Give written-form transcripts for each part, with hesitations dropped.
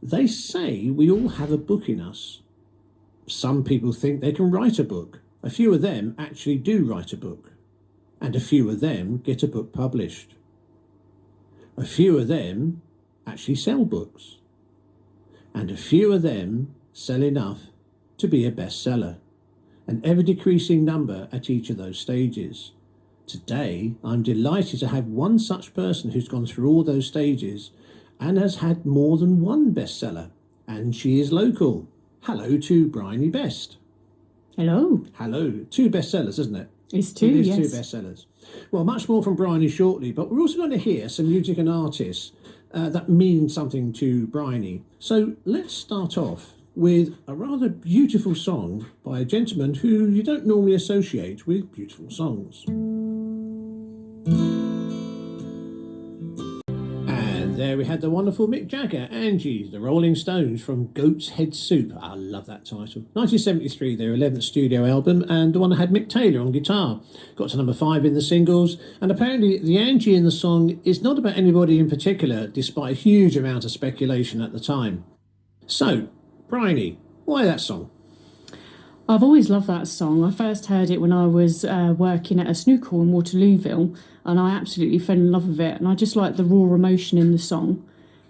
They say we all have a book in us. Some people think they can write a book. A few of them actually do write a book. And a few of them get a book published. A few of them actually sell books. And a few of them sell enough to be a bestseller. An ever-decreasing number at each of those stages. Today, I'm delighted to have one such person who's gone through all those stages and has had more than one bestseller. And she is local. Hello to Bryony Best. Hello. Hello. 2 bestsellers, isn't it? It's 2, it is yes. 2 bestsellers. Well, much more from Bryony shortly, but we're also going to hear some music and artists that mean something to Bryony. So let's start off with a rather beautiful song by a gentleman who you don't normally associate with beautiful songs. And there we had the wonderful Mick Jagger, Angie, the Rolling Stones from Goat's Head Soup. I love that title. 1973, their 11th studio album, and the one that had Mick Taylor on guitar. Got to number 5 in the singles, and apparently the Angie in the song is not about anybody in particular, despite a huge amount of speculation at the time. So, Bryony, why that song? I've always loved that song. I first heard it when I was working at a snooker hall in Waterlooville, and I absolutely fell in love with it. And I just like the raw emotion in the song.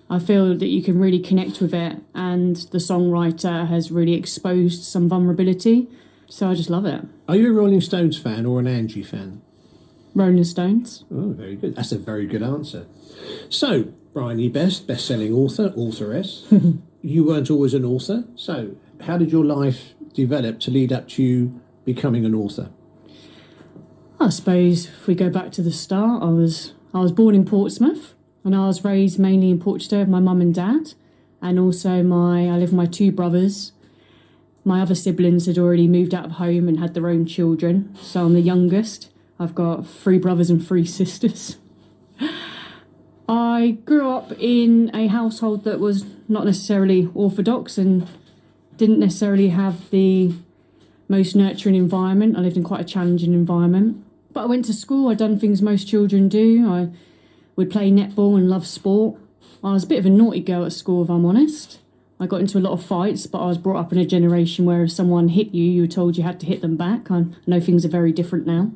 I feel that you can really connect with it, and the songwriter has really exposed some vulnerability. So I just love it. Are you a Rolling Stones fan or an Angie fan? Rolling Stones. Oh, very good. That's a very good answer. So, Bryony Best, best-selling author, authoress. You weren't always an author, so how did your life develop to lead up to you becoming an author? I suppose if we go back to the start, I was born in Portsmouth, and I was raised mainly in Portchester with my mum and dad, and also I live with my 2 brothers. My other siblings had already moved out of home and had their own children, so I'm the youngest. I've got 3 brothers and 3 sisters. I grew up in a household that was not necessarily orthodox and didn't necessarily have the most nurturing environment. I lived in quite a challenging environment. But I went to school, I'd done things most children do. I would play netball and love sport. I was a bit of a naughty girl at school, if I'm honest. I got into a lot of fights, but I was brought up in a generation where if someone hit you, you were told you had to hit them back. I know things are very different now.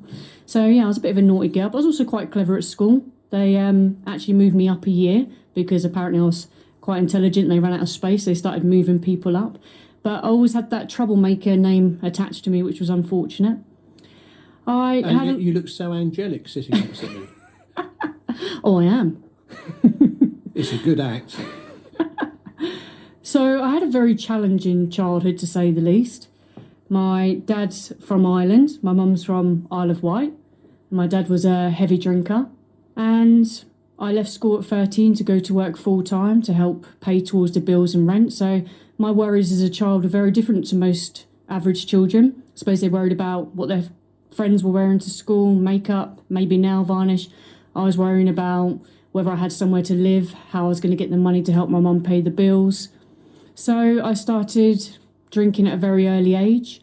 So yeah, I was a bit of a naughty girl, but I was also quite clever at school. They actually moved me up a year because apparently I was quite intelligent. They ran out of space. They started moving people up. But I always had that troublemaker name attached to me, which was unfortunate. You look so angelic sitting opposite me. Oh, I am. It's a good act. So I had a very challenging childhood, to say the least. My dad's from Ireland. My mum's from Isle of Wight. My dad was a heavy drinker. And I left school at 13 to go to work full-time to help pay towards the bills and rent. So my worries as a child were very different to most average children. I suppose they worried about what their friends were wearing to school, makeup, maybe nail varnish. I was worrying about whether I had somewhere to live, how I was going to get the money to help my mum pay the bills. So I started drinking at a very early age.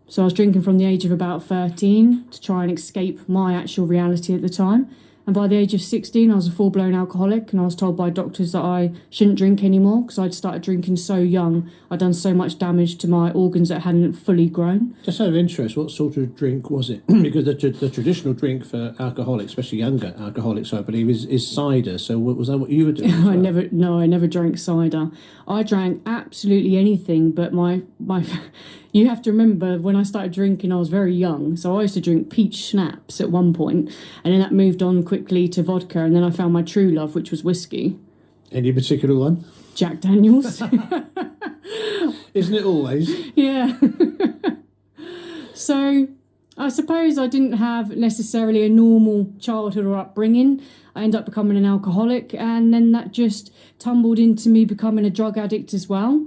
So I was drinking from the age of about 13 to try and escape my actual reality at the time. And by the age of 16, I was a full-blown alcoholic, and I was told by doctors that I shouldn't drink anymore because I'd started drinking so young. I'd done so much damage to my organs that hadn't fully grown. Just out of interest, what sort of drink was it? Because the traditional drink for alcoholics, especially younger alcoholics, I believe, is cider. So was that what you were doing? I never drank cider. I drank absolutely anything, but my you have to remember, when I started drinking, I was very young. So I used to drink peach schnapps at one point, and then that moved on quickly to vodka, and then I found my true love, which was whiskey. Any particular one? Jack Daniels. Isn't it always? Yeah. So I suppose I didn't have necessarily a normal childhood or upbringing. I ended up becoming an alcoholic, and then that just tumbled into me becoming a drug addict as well.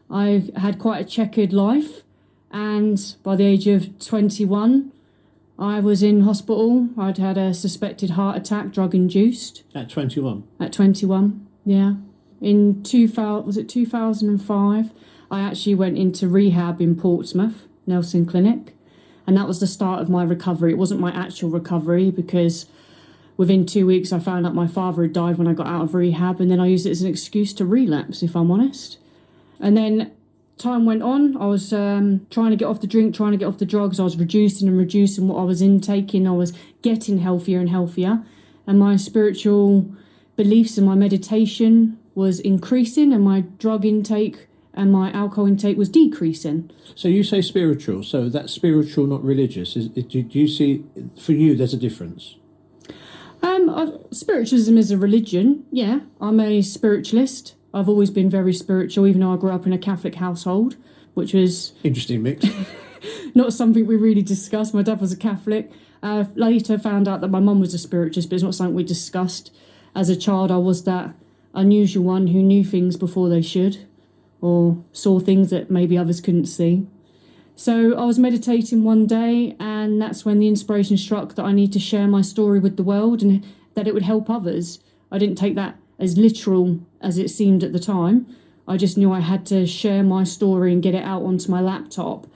I had quite a checkered life, and by the age of 21, I was in hospital. I'd had a suspected heart attack, drug-induced. At 21? At 21, yeah. In 2005, I actually went into rehab in Portsmouth, Nelson Clinic, and that was the start of my recovery. It wasn't my actual recovery because within 2 weeks, I found out my father had died when I got out of rehab, and then I used it as an excuse to relapse, if I'm honest. And then time went on. I was trying to get off the drink, trying to get off the drugs. I was reducing what I was intaking. I was getting healthier and healthier. And my spiritual beliefs and my meditation was increasing, and my drug intake and my alcohol intake was decreasing. So you say spiritual, so that's spiritual, not religious. Do you see, for you, there's a difference? Spiritualism is a religion, yeah. I'm a spiritualist. I've always been very spiritual, even though I grew up in a Catholic household, which was... Interesting mix. Not something we really discussed. My dad was a Catholic. Later found out that my mum was a spiritualist, but it's not something we discussed. As a child, I was that unusual one who knew things before they should, or saw things that maybe others couldn't see. So I was meditating one day, and that's when the inspiration struck that I need to share my story with the world and that it would help others. I didn't take that as literal as it seemed at the time. I just knew I had to share my story and get it out onto my laptop.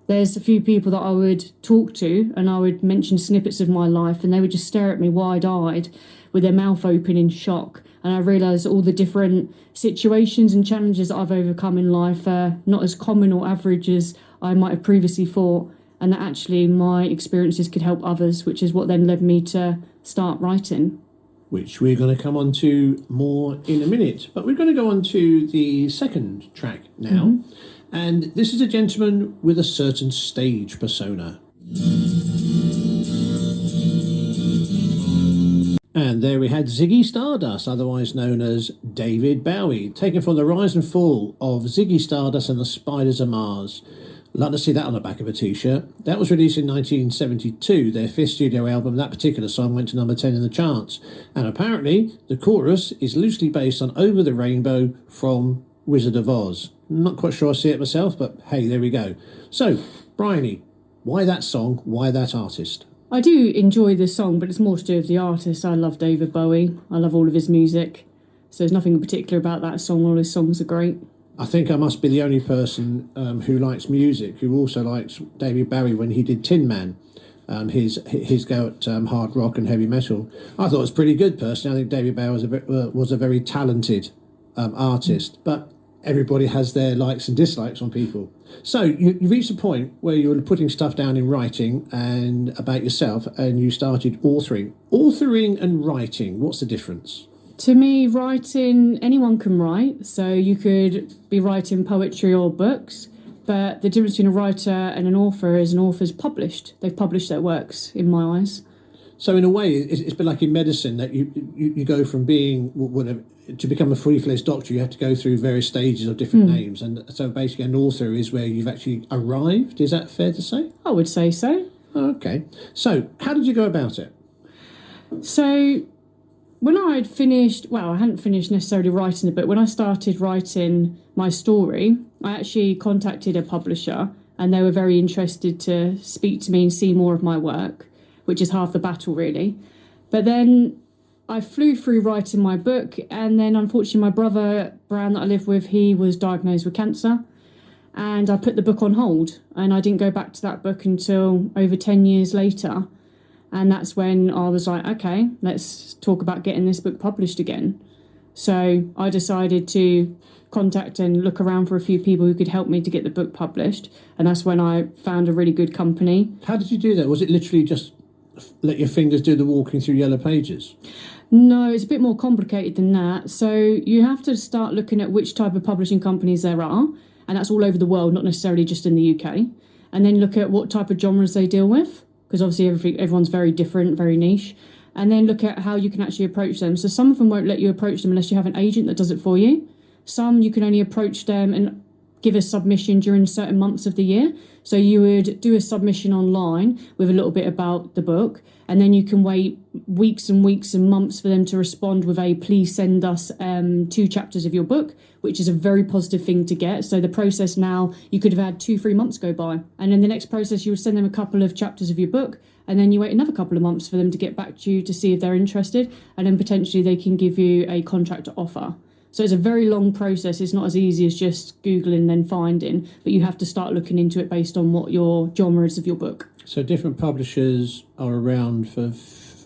There's a few people that I would talk to, and I would mention snippets of my life, and they would just stare at me wide-eyed with their mouth open in shock. And I realised all the different situations and challenges that I've overcome in life are not as common or average as I might have previously thought, and that actually my experiences could help others, which is what then led me to start writing. Which we're going to come on to more in a minute. But we're going to go on to the second track now. Mm-hmm. And this is a gentleman with a certain stage persona. And there we had Ziggy Stardust, otherwise known as David Bowie, taken from the rise and fall of Ziggy Stardust and the Spiders of Mars. Like to see that on the back of a t-shirt. That was released in 1972, their fifth studio album. That particular song went to number 10 in the charts. And apparently, the chorus is loosely based on Over the Rainbow from Wizard of Oz. Not quite sure I see it myself, but hey, there we go. So, Bryony, why that song? Why that artist? I do enjoy the song, but it's more to do with the artist. I love David Bowie. I love all of his music. So there's nothing in particular about that song. All his songs are great. I think I must be the only person who likes music, who also likes David Bowie when he did Tin Man, his go at hard rock and heavy metal. I thought it was pretty good, personally. I think David Bowie was a very talented artist, but everybody has their likes and dislikes on people. So you reached a point where you were putting stuff down in writing and about yourself, and you started authoring. Authoring and writing, what's the difference? To me, writing, anyone can write. So you could be writing poetry or books, but the difference between a writer and an author is an author's published. They've published their works, in my eyes. So in a way, it's a bit like in medicine, that you go from being whatever to become a fully-fledged doctor. You have to go through various stages of different names, and so basically an author is where you've actually arrived. Is that fair to say? I would say so. Okay. So how did you go about it? So when I had finished, well, I hadn't finished necessarily writing it, but when I started writing my story, I actually contacted a publisher, and they were very interested to speak to me and see more of my work, which is half the battle, really. But then I flew through writing my book, and then unfortunately my brother, Brown, that I live with, he was diagnosed with cancer, and I put the book on hold, and I didn't go back to that book until over 10 years later. And that's when I was like, okay, let's talk about getting this book published again. So I decided to contact and look around for a few people who could help me to get the book published. And that's when I found a really good company. How did you do that? Was it literally just let your fingers do the walking through yellow pages? No, it's a bit more complicated than that. So you have to start looking at which type of publishing companies there are. And that's all over the world, not necessarily just in the UK. And then look at what type of genres they deal with, because obviously everyone's very different, very niche. And then look at how you can actually approach them. So some of them won't let you approach them unless you have an agent that does it for you. Some you can only approach them and give a submission during certain months of the year. So you would do a submission online with a little bit about the book, and then you can wait weeks and weeks and months for them to respond with a please send us 2 chapters of your book, which is a very positive thing to get. So the process now, you could have had 2-3 months go by, and in the next process you would send them a couple of chapters of your book, and then you wait another couple of months for them to get back to you to see if they're interested, and then potentially they can give you a contract to offer. So it's a very long process. It's not as easy as just Googling and then finding, but you have to start looking into it based on what your genre is of your book. So different publishers are around for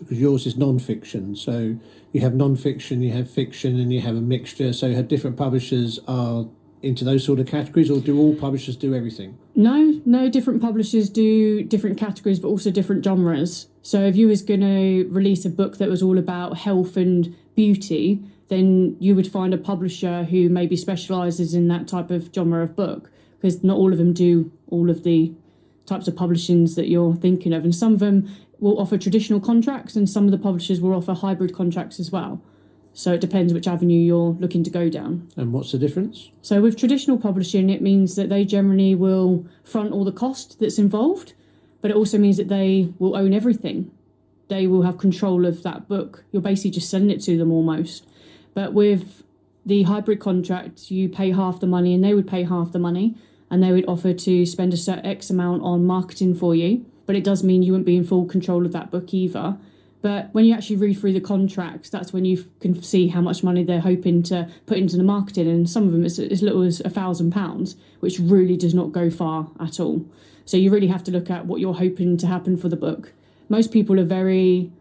because yours is non-fiction. So you have non-fiction, you have fiction, and you have a mixture. So have different publishers are into those sort of categories, or do all publishers do everything? No, different publishers do different categories, but also different genres. So if you was going to release a book that was all about health and beauty, then you would find a publisher who maybe specialises in that type of genre of book, because not all of them do all of the types of publishings that you're thinking of. And some of them will offer traditional contracts, and some of the publishers will offer hybrid contracts as well. So it depends which avenue you're looking to go down. And what's the difference? So with traditional publishing, it means that they generally will front all the cost that's involved, but it also means that they will own everything. They will have control of that book. You're basically just selling it to them almost. But with the hybrid contract, you pay half the money and they would pay half the money, and they would offer to spend a certain X amount on marketing for you. But it does mean you wouldn't be in full control of that book either. But when you actually read through the contracts, that's when you can see how much money they're hoping to put into the marketing. And some of them it's as little as £1,000, which really does not go far at all. So you really have to look at what you're hoping to happen for the book. Most people are very,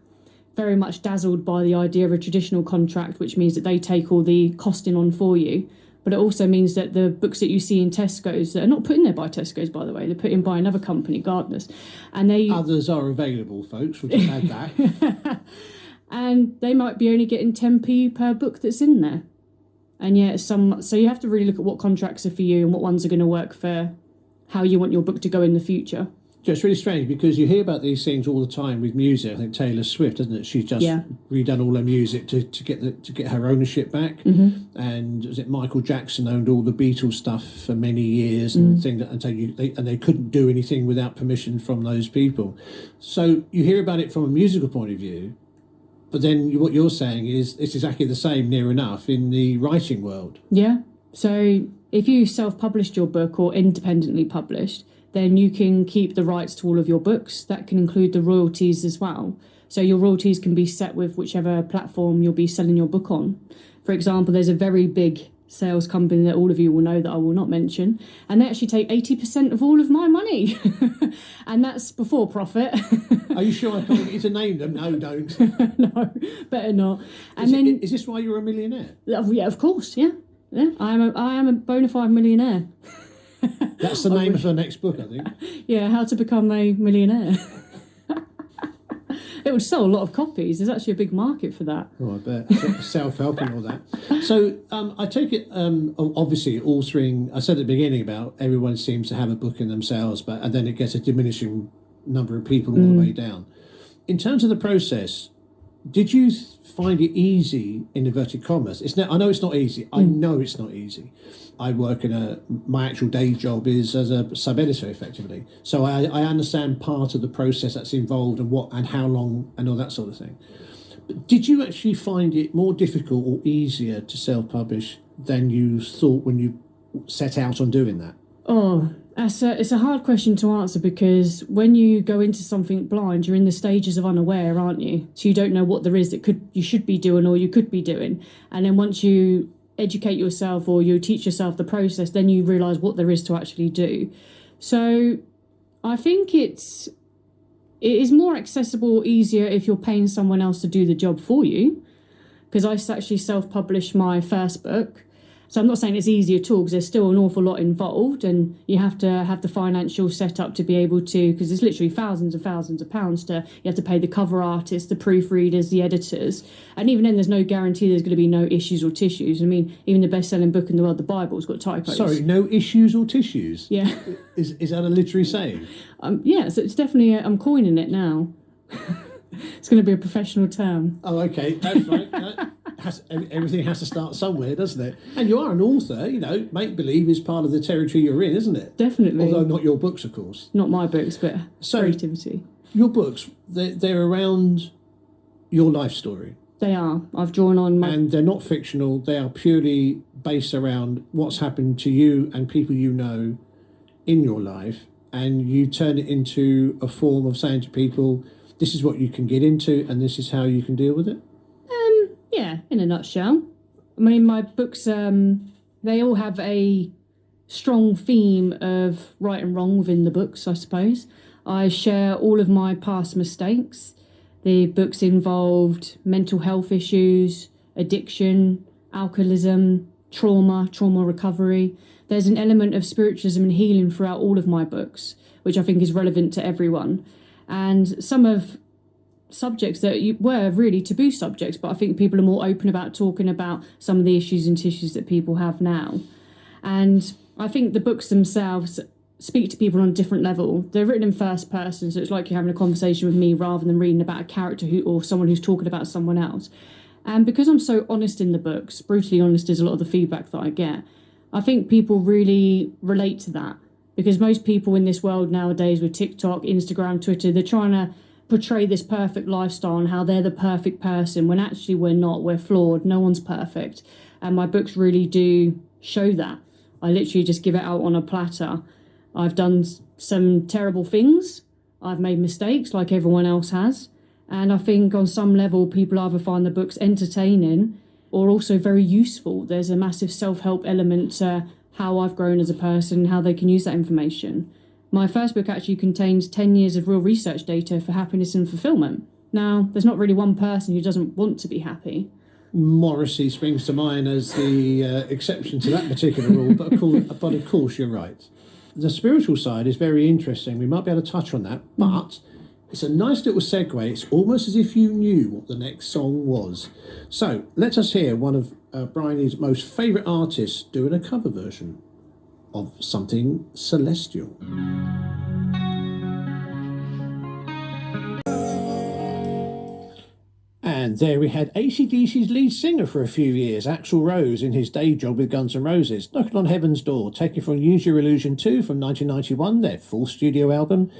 very much dazzled by the idea of a traditional contract, which means that they take all the costing on for you. But it also means that the books that you see in Tesco's, that are not put in there by Tesco's, by the way, they're put in by another company, Gardeners. And others are available, folks. We'll just add that. And they might be only getting 10p per book that's in there. And yet so you have to really look at what contracts are for you and what ones are going to work for how you want your book to go in the future. It's really strange because you hear about these things all the time with music. I think Taylor Swift, isn't it? She's just redone all her music to get her ownership back. Mm-hmm. And was it Michael Jackson owned all the Beatles stuff for many years and things, and they couldn't do anything without permission from those people. So you hear about it from a musical point of view, but then what you're saying is it's exactly the same, near enough, in the writing world. Yeah. So if you self-published your book or independently published, then you can keep the rights to all of your books. That can include the royalties as well. So your royalties can be set with whichever platform you'll be selling your book on. For example, there's a very big sales company that all of you will know that I will not mention, and they actually take 80% of all of my money. And that's before profit. Are you sure I can't get you to name them? No, don't. No, better not. And is this why you're a millionaire? Yeah, of course, yeah. I am a bona fide millionaire. That's the name of the next book, I think. Yeah, How to Become a Millionaire. It would sell a lot of copies. There's actually a big market for that. Oh, I bet. Self-help and all that. So I take it, obviously, altering, I said at the beginning about everyone seems to have a book in themselves, and then it gets a diminishing number of people all the way down. In terms of the process, did you find it easy, in inverted commas? I know it's not easy. I know it's not easy. I work my actual day job is as a sub-editor, effectively. So I understand part of the process that's involved and how long and all that sort of thing. But did you actually find it more difficult or easier to self-publish than you thought when you set out on doing that? Oh, it's a hard question to answer, because when you go into something blind, you're in the stages of unaware, aren't you? So you don't know what there is that you should be doing or you could be doing. And then once you educate yourself or you teach yourself the process, then you realise what there is to actually do. So I think it is more accessible, easier if you're paying someone else to do the job for you. Because I actually self-published my first book. So I'm not saying it's easy at all, because there's still an awful lot involved, and you have to have the financial setup to be able to, because it's literally thousands and thousands of pounds you have to pay the cover artists, the proofreaders, the editors. And even then, there's no guarantee there's going to be no issues or tissues. I mean, even the best-selling book in the world, the Bible's got typos. Sorry, no issues or tissues? Yeah. Is that a literary saying? Yeah, so it's definitely, I'm coining it now. It's going to be a professional term. Oh, okay, that's right. Everything has to start somewhere, doesn't it? And you are an author, make-believe is part of the territory you're in, isn't it? Definitely. Although not your books, of course. Not my books, but creativity. Your books, they're around your life story. They are. I've drawn on my... And they're not fictional. They are purely based around what's happened to you and people you know in your life. And you turn it into a form of saying to people, this is what you can get into and this is how you can deal with it? Yeah, in a nutshell. I mean, my books, they all have a strong theme of right and wrong within the books, I suppose. I share all of my past mistakes. The books involved mental health issues, addiction, alcoholism, trauma recovery. There's an element of spiritualism and healing throughout all of my books, which I think is relevant to everyone. And some of subjects that were really taboo subjects, but I think people are more open about talking about some of the issues and tissues that people have now. And I think the books themselves speak to people on a different level. They're written in first person, so it's like you're having a conversation with me rather than reading about a character or someone who's talking about someone else. And because I'm so honest in the books, brutally honest is a lot of the feedback that I get, I think people really relate to that. Because most people in this world nowadays with TikTok, Instagram, Twitter, they're trying to portray this perfect lifestyle and how they're the perfect person, when actually we're not. We're flawed. No one's perfect. And my books really do show that. I literally just give it out on a platter. I've done some terrible things. I've made mistakes like everyone else has. And I think on some level, people either find the books entertaining or also very useful. There's a massive self-help element to how I've grown as a person, how they can use that information. My first book actually contains 10 years of real research data for happiness and fulfillment. Now, there's not really one person who doesn't want to be happy. Morrissey springs to mind as the exception to that particular rule, but of course you're right. The spiritual side is very interesting. We might be able to touch on that, but it's a nice little segue. It's almost as if you knew what the next song was. So let us hear one of Bryony's most favourite artists doing a cover version of something celestial. And there we had AC/DC's lead singer for a few years, Axl Rose, in his day job with Guns N' Roses, knocking on heaven's door, taking from Use Your Illusion 2 from 1991, their full studio album.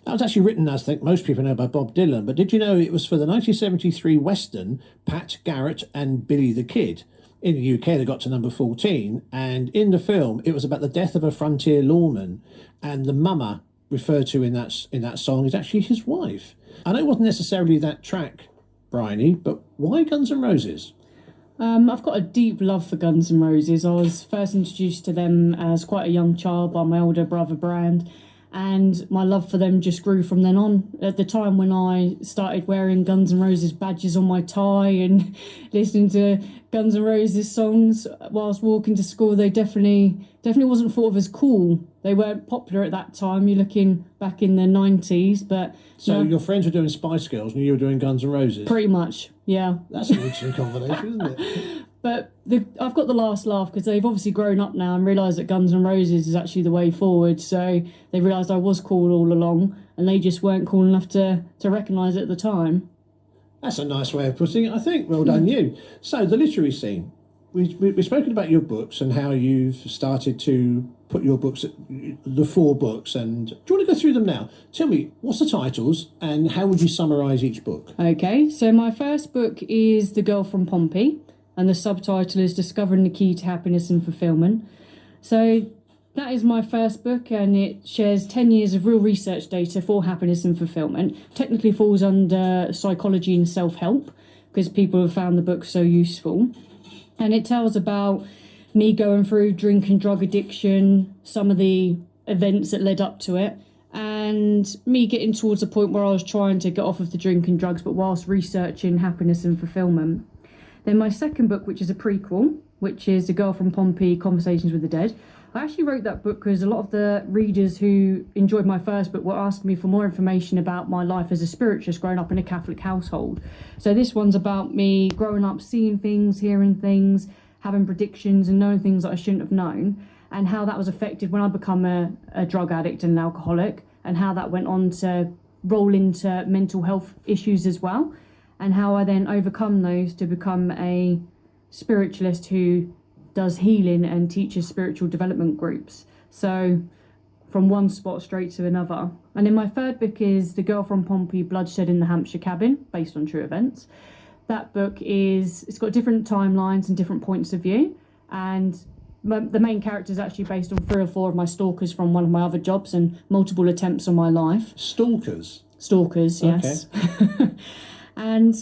That was actually written, as I think most people know, by Bob Dylan, but did you know it was for the 1973 Western Pat Garrett and Billy the Kid? In the UK, they got to number 14, and in the film, it was about the death of a frontier lawman, and the mama referred to in that song is actually his wife. I know it wasn't necessarily that track, Bryony, but why Guns N' Roses? I've got a deep love for Guns N' Roses. I was first introduced to them as quite a young child by my older brother Brand, and my love for them just grew from then on. At the time when I started wearing Guns N' Roses badges on my tie and listening to Guns N' Roses songs whilst walking to school, they definitely wasn't thought of as cool. They weren't popular at that time. You're looking back in the 90s, but... So your friends were doing Spice Girls and you were doing Guns N' Roses? Pretty much, yeah. That's an interesting combination, isn't it? But I've got the last laugh because they've obviously grown up now and realised that Guns N' Roses is actually the way forward. So they realised I was cool all along and they just weren't cool enough to recognise it at the time. That's a nice way of putting it, I think. Well done, you. So, the literary scene. We've spoken about your books and how you've started to put your books, the 4 books, and do you want to go through them now? Tell me, what's the titles and how would you summarise each book? Okay, so my first book is The Girl from Pompey, and the subtitle is Discovering the Key to Happiness and Fulfillment. So that is my first book, and it shares 10 years of real research data for happiness and fulfillment. Technically falls under psychology and self-help because people have found the book so useful. And it tells about me going through drink and drug addiction, some of the events that led up to it, and me getting towards a point where I was trying to get off of the drink and drugs, but whilst researching happiness and fulfillment. Then my second book, which is a prequel, which is The Girl from Pompey, Conversations with the Dead. I actually wrote that book because a lot of the readers who enjoyed my first book were asking me for more information about my life as a spiritualist growing up in a Catholic household. So this one's about me growing up, seeing things, hearing things, having predictions and knowing things that I shouldn't have known, and how that was affected when I become a drug addict and an alcoholic, and how that went on to roll into mental health issues as well, and how I then overcome those to become a spiritualist who does healing and teaches spiritual development groups. So from one spot straight to another. And then my third book is The Girl from Pompey, Bloodshed in the Hampshire Cabin, based on true events. That book it's got different timelines and different points of view, and the main character is actually based on 3 or 4 of my stalkers from one of my other jobs and multiple attempts on my life. Stalkers? Stalkers, yes. Okay. And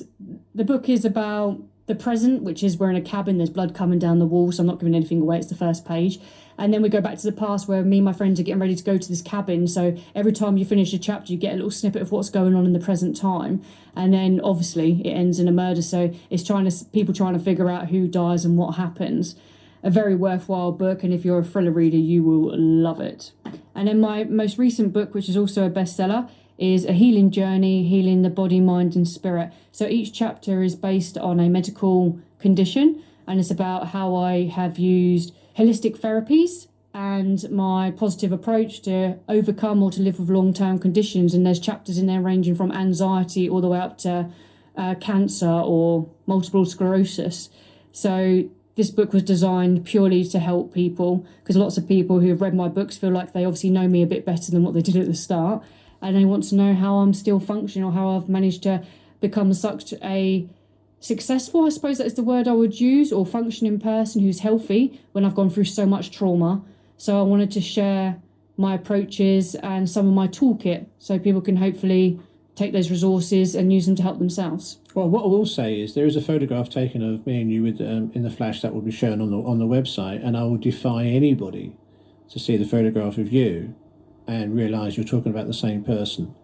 the book is about the present, which is we're in a cabin, there's blood coming down the wall, so I'm not giving anything away, it's the first page. And then we go back to the past where me and my friends are getting ready to go to this cabin. So every time you finish a chapter, you get a little snippet of what's going on in the present time. And then obviously it ends in a murder. So it's people trying to figure out who dies and what happens. A very worthwhile book. And if you're a thriller reader, you will love it. And then my most recent book, which is also a bestseller, is A Healing Journey, Healing the Body, Mind and Spirit. So each chapter is based on a medical condition, and it's about how I have used holistic therapies and my positive approach to overcome or to live with long-term conditions. And there's chapters in there ranging from anxiety all the way up to cancer or multiple sclerosis. So this book was designed purely to help people, because lots of people who have read my books feel like they obviously know me a bit better than what they did at the start, and they want to know how I'm still functioning or how I've managed to become such a successful, I suppose that's the word I would use, or functioning person who's healthy when I've gone through so much trauma. So I wanted to share my approaches and some of my toolkit so people can hopefully take those resources and use them to help themselves. Well, what I will say is there is a photograph taken of me and you with in the flash that will be shown on the website, and I will defy anybody to see the photograph of you and realise you're talking about the same person.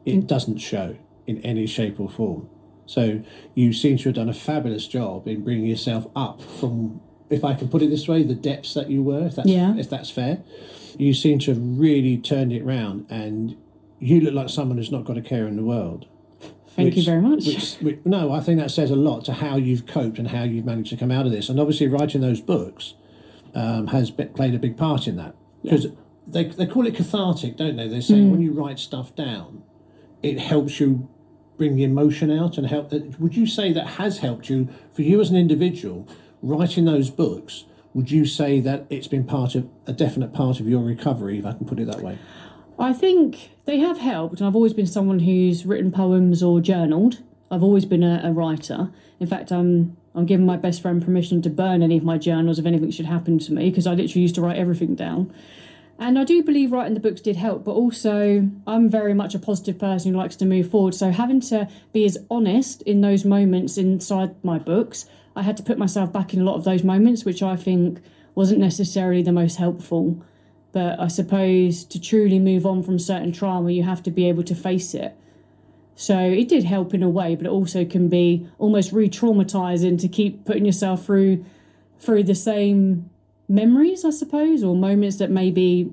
It doesn't show in any shape or form. So you seem to have done a fabulous job in bringing yourself up from, if I can put it this way, the depths that you were, if that's fair. You seem to have really turned it round, and you look like someone who's not got a care in the world. Thank you very much. No, I think that says a lot to how you've coped and how you've managed to come out of this. And obviously writing those books has played a big part in that. Because they call it cathartic, don't they? They say when you write stuff down, it helps you bring the emotion out and help. Would you say that has helped you, for you as an individual, writing those books? Would you say that it's been a definite part of your recovery, if I can put it that way? I think they have helped, and I've always been someone who's written poems or journaled. I've always been a writer. In fact, I'm giving my best friend permission to burn any of my journals if anything should happen to me, because I literally used to write everything down. And I do believe writing the books did help, but also I'm very much a positive person who likes to move forward. So having to be as honest in those moments inside my books, I had to put myself back in a lot of those moments, which I think wasn't necessarily the most helpful. But I suppose to truly move on from certain trauma, you have to be able to face it. So it did help in a way, but it also can be almost re-traumatising to keep putting yourself through the same memories, I suppose, or moments that maybe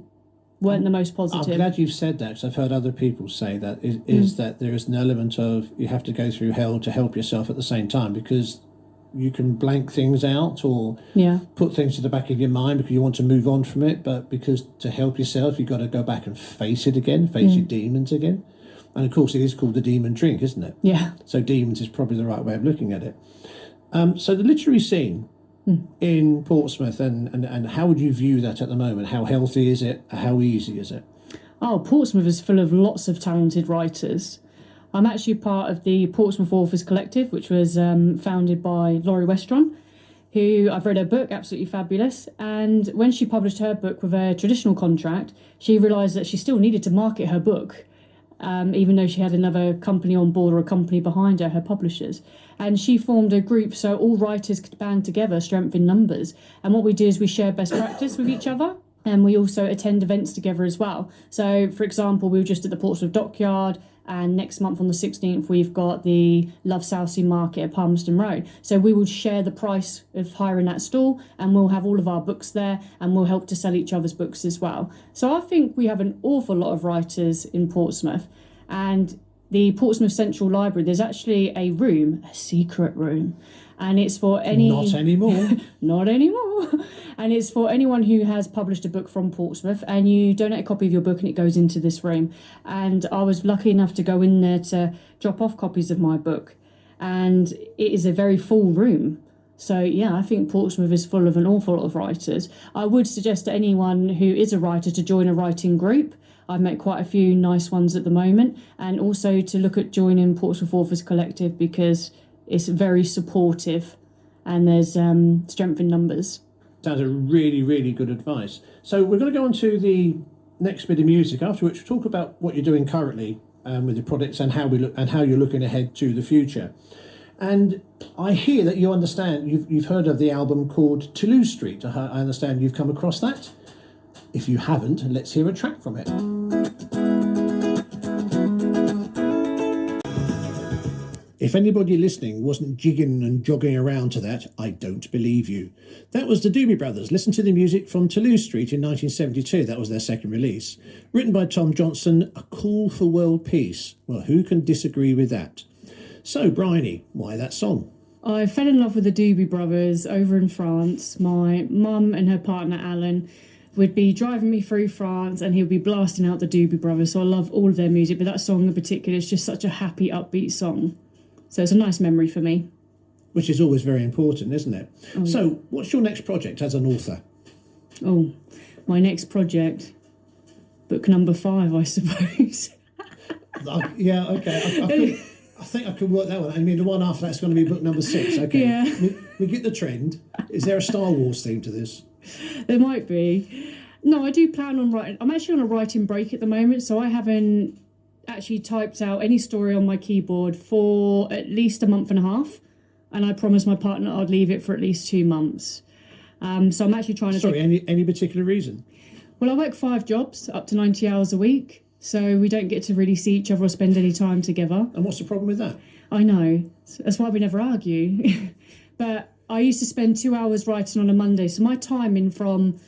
weren't the most positive. I'm glad you've said that, because I've heard other people say that is that there is an element of you have to go through hell to help yourself at the same time, because you can blank things out or put things to the back of your mind because you want to move on from it, but because to help yourself you've got to go back and face it again, face your demons again. And of course it is called the demon drink, isn't it? Yeah. So demons is probably the right way of looking at it. So the literary scene in Portsmouth, and how would you view that at the moment? How healthy is it? How easy is it? Oh, Portsmouth is full of lots of talented writers. I'm actually part of the Portsmouth Authors Collective, which was founded by Loree Westron, who I've read her book, absolutely fabulous. And when she published her book with a traditional contract, she realised that she still needed to market her book, even though she had another company on board or a company behind her publishers. And she formed a group so all writers could band together, strength in numbers. And what we do is we share best practice with each other. And we also attend events together as well. So, for example, we were just at the Portsmouth Dockyard, and next month on the 16th, we've got the Love Southsea Market at Palmerston Road. So we will share the price of hiring that stall, and we'll have all of our books there, and we'll help to sell each other's books as well. So I think we have an awful lot of writers in Portsmouth. And the Portsmouth Central Library, there's actually a secret room. And it's for any... Not anymore. Not anymore. And it's for anyone who has published a book from Portsmouth, and you donate a copy of your book and it goes into this room. And I was lucky enough to go in there to drop off copies of my book. And it is a very full room. So, yeah, I think Portsmouth is full of an awful lot of writers. I would suggest to anyone who is a writer to join a writing group. I've met quite a few nice ones at the moment. And also to look at joining Portsmouth Authors Collective, because it's very supportive and there's strength in numbers. Sounds a really, really good advice. So we're going to go on to the next bit of music, after which we'll talk about what you're doing currently with your products and how you're looking ahead to the future. And I hear that you understand, you've heard of the album called Toulouse Street. I understand you've come across that. If you haven't, let's hear a track from it. If anybody listening wasn't jigging and jogging around to that, I don't believe you. That was the Doobie Brothers. Listen to the music from Toulouse Street in 1972. That was their second release. Written by Tom Johnson, A Call for World Peace. Well, who can disagree with that? So, Bryony, why that song? I fell in love with the Doobie Brothers over in France. My mum and her partner, Alan, would be driving me through France and he would be blasting out the Doobie Brothers. So I love all of their music, but that song in particular is just such a happy, upbeat song. So it's a nice memory for me. Which is always very important, isn't it? Oh, so, what's your next project as an author? Oh, my next project? Book number 5, I suppose. Yeah, okay. I think I could work that one. I mean, the one after that's going to be book number 6. Okay. Yeah. We get the trend. Is there a Star Wars theme to this? There might be. No, I do plan on writing. I'm actually on a writing break at the moment, so I haven't actually typed out any story on my keyboard for at least a month and a half, and I promised my partner I'd leave it for at least 2 months. So I'm actually trying to... Sorry, any particular reason? Well, I work 5 jobs, up to 90 hours a week, so we don't get to really see each other or spend any time together. And what's the problem with that? I know. That's why we never argue. But I used to spend 2 hours writing on a Monday, so my timing from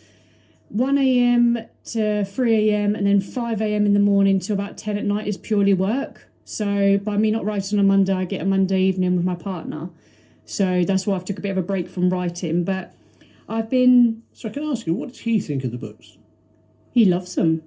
1 a.m. to 3 a.m. and then 5 a.m. in the morning to about 10 at night is purely work. So by me not writing on a Monday, I get a Monday evening with my partner. So that's why I've took a bit of a break from writing. But I've been... So I can ask you, what does he think of the books? He loves them.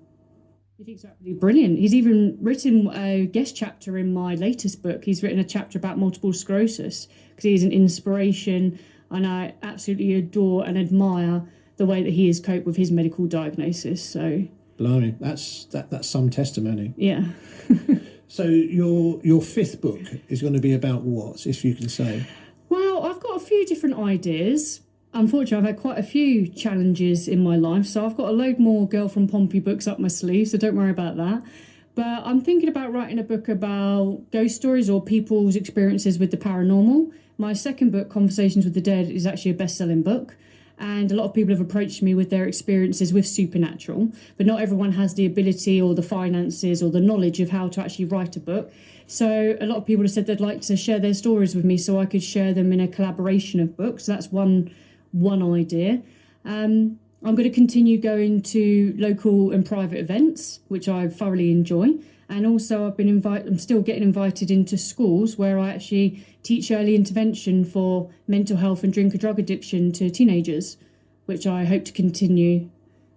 He thinks they're absolutely brilliant. He's even written a guest chapter in my latest book. He's written a chapter about multiple sclerosis because he's an inspiration and I absolutely adore and admire the way that he has coped with his medical diagnosis. So, blimey, that's some testimony. Yeah. So your 5th book is going to be about what, if you can say? Well, I've got a few different ideas. Unfortunately, I've had quite a few challenges in my life, so I've got a load more Girl from Pompey books up my sleeve, so don't worry about that. But I'm thinking about writing a book about ghost stories or people's experiences with the paranormal. My second book, Conversations with the Dead, is actually a best-selling book. And a lot of people have approached me with their experiences with supernatural, but not everyone has the ability or the finances or the knowledge of how to actually write a book. So a lot of people have said they'd like to share their stories with me so I could share them in a collaboration of books. So that's one idea. I'm going to continue going to local and private events, which I thoroughly enjoy. And also I'm still getting invited into schools where I actually teach early intervention for mental health and drink and drug addiction to teenagers, which I hope to continue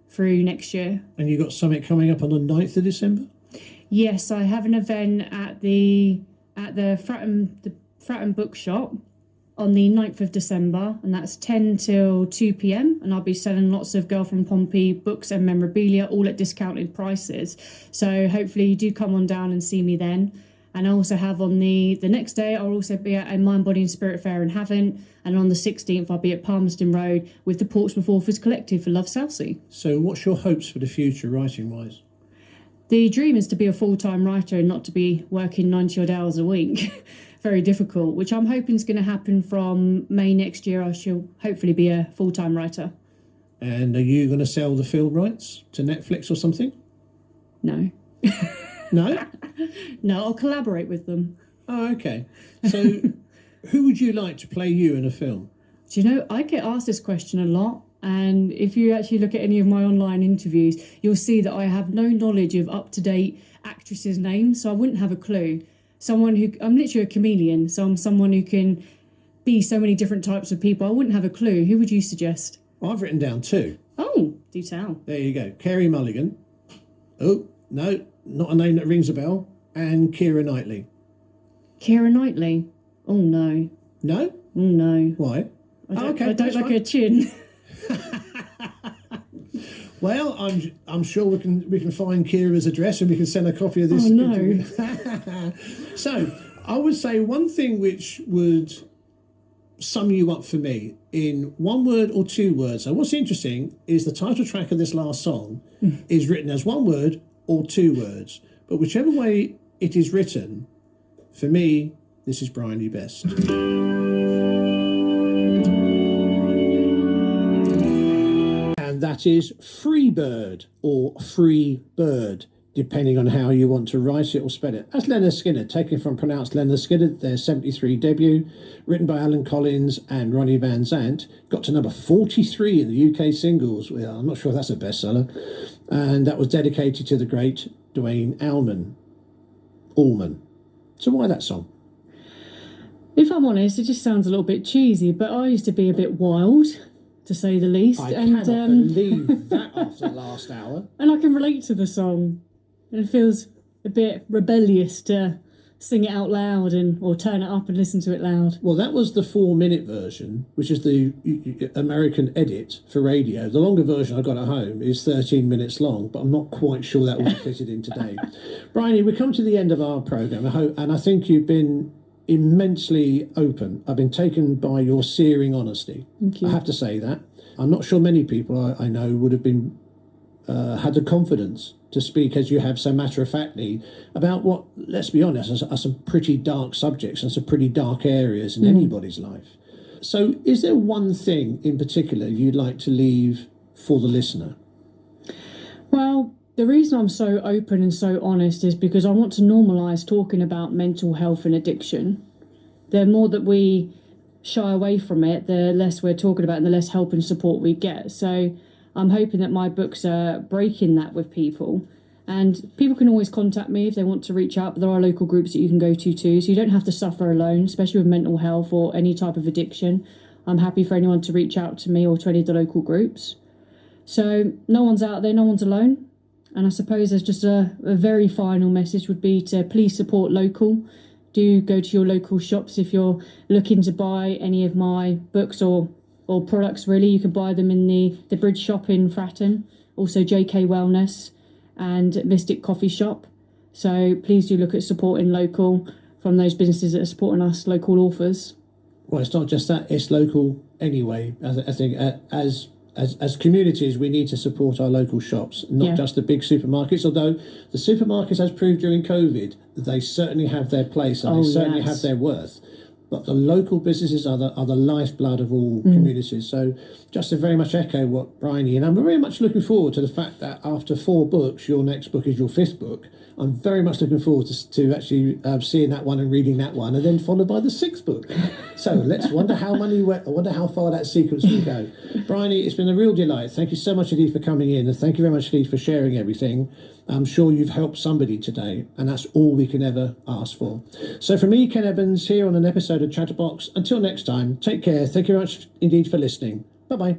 through next year. And you got something coming up on the 9th of December? Yes, I have an event at the Fratton Bookshop on the 9th of December, and that's 10 till 2 p.m, and I'll be selling lots of Girl from Pompey books and memorabilia, all at discounted prices. So hopefully you do come on down and see me then. And I also have on the next day, I'll also be at a Mind, Body and Spirit Fair in Havant, and on the 16th I'll be at Palmerston Road with the Portsmouth Authors Collective for Love Southsea. So what's your hopes for the future writing-wise? The dream is to be a full-time writer and not to be working 90-odd hours a week. Very difficult, which I'm hoping is going to happen from May next year. I shall hopefully be a full-time writer. And are you going to sell the film rights to Netflix or something? No. No? No, I'll collaborate with them. Oh, okay. So who would you like to play you in a film? Do you know, I get asked this question a lot. And if you actually look at any of my online interviews, you'll see that I have no knowledge of up-to-date actresses' names, so I wouldn't have a clue. I'm literally a chameleon, so I'm someone who can be so many different types of people. I wouldn't have a clue. Who would you suggest? I've written down 2. Oh, do tell. There you go. Carey Mulligan. Oh, no, not a name that rings a bell. And Keira Knightley. Keira Knightley? Oh, no. No? Oh, no. Why? I don't like her chin. Well, I'm sure we can find Kira's address and we can send a copy of this. Oh, no. So, I would say one thing which would sum you up for me in 1 word or 2 words. So what's interesting is the title track of this last song is written as 1 word or 2 words. But whichever way it is written, for me, This is Bryony Best. And that is Freebird or Free Bird, depending on how you want to write it or spell it. That's Leonard Skinner, taken from Pronounced Leonard Skinner, their 73 debut, written by Alan Collins and Ronnie Van Zant. Got to number 43 in the UK singles. Well, I'm not sure if that's a bestseller. And that was dedicated to the great Duane Allman. So why that song? If I'm honest, it just sounds a little bit cheesy, but I used to be a bit wild, to say the least. I cannot believe that after the last hour. And I can relate to the song. And it feels a bit rebellious to sing it out loud or turn it up and listen to it loud. Well, that was the 4-minute version, which is the American edit for radio. The longer version I got at home is 13 minutes long, but I'm not quite sure that will be fitted in today. Bryony, we come to the end of our programme, and I think you've been immensely open. I've been taken by your searing honesty. Thank you. I have to say that. I'm not sure many people I know would have been had the confidence to speak as you have so matter-of-factly about what, let's be honest, are some pretty dark subjects and some pretty dark areas in anybody's life. So is there one thing in particular you'd like to leave for the listener? Well, the reason I'm so open and so honest is because I want to normalise talking about mental health and addiction. The more that we shy away from it, the less we're talking about and the less help and support we get. So I'm hoping that my books are breaking that with people. And people can always contact me if they want to reach out. But there are local groups that you can go to too. So you don't have to suffer alone, especially with mental health or any type of addiction. I'm happy for anyone to reach out to me or to any of the local groups. So no one's out there, no one's alone. And I suppose there's just a very final message would be to please support local. Do go to your local shops if you're looking to buy any of my books or products, really. You can buy them in the Bridge shop in Fratton, also JK Wellness and Mystic Coffee Shop. So please do look at supporting local from those businesses that are supporting us, local authors. Well, it's not just that, it's local anyway. I think as communities, we need to support our local shops, not just the big supermarkets, although the supermarkets, as proved during COVID, they certainly have their place and they certainly have their worth. But the local businesses are the lifeblood of all communities. So just to very much echo what Bryony, and I'm very much looking forward to the fact that after 4 books, your next book is your 5th book. I'm very much looking forward to actually seeing that one and reading that one, and then followed by the 6th book. So let's wonder how far that sequence will go. Bryony, it's been a real delight. Thank you so much indeed for coming in, and thank you very much indeed for sharing everything. I'm sure you've helped somebody today, and that's all we can ever ask for. So from me, Ken Ebbens, here on an episode of Chatterbox. Until next time, take care. Thank you very much indeed for listening. Bye-bye.